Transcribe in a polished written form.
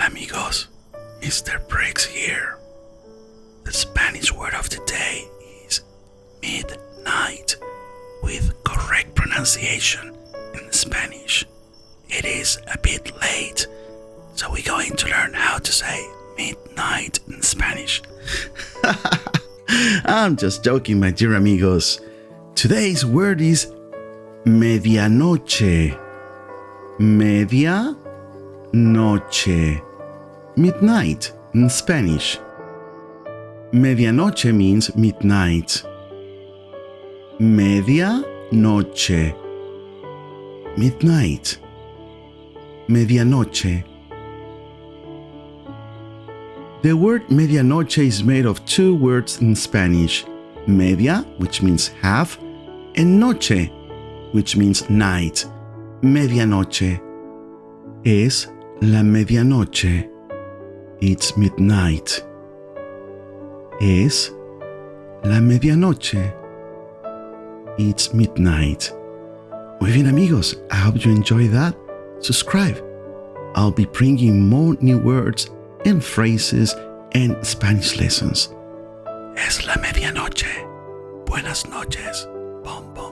Hola amigos, Mr. Brigs here. The Spanish word of the day is midnight, with correct pronunciation in Spanish. It is a bit late, so we're going to learn how to say midnight in Spanish. I'm just joking, my dear amigos. Today's word is medianoche. Medianoche. Midnight in Spanish. Medianoche means midnight. Medianoche. Midnight. Medianoche. The word medianoche is made of two words in Spanish. Media, which means half, and noche, which means night. Medianoche. Es la medianoche. It's midnight. Es la medianoche. It's midnight. Muy bien, amigos. I hope you enjoy that. Subscribe. I'll be bringing more new words and phrases and Spanish lessons. Es la medianoche. Buenas noches. Bom, bom.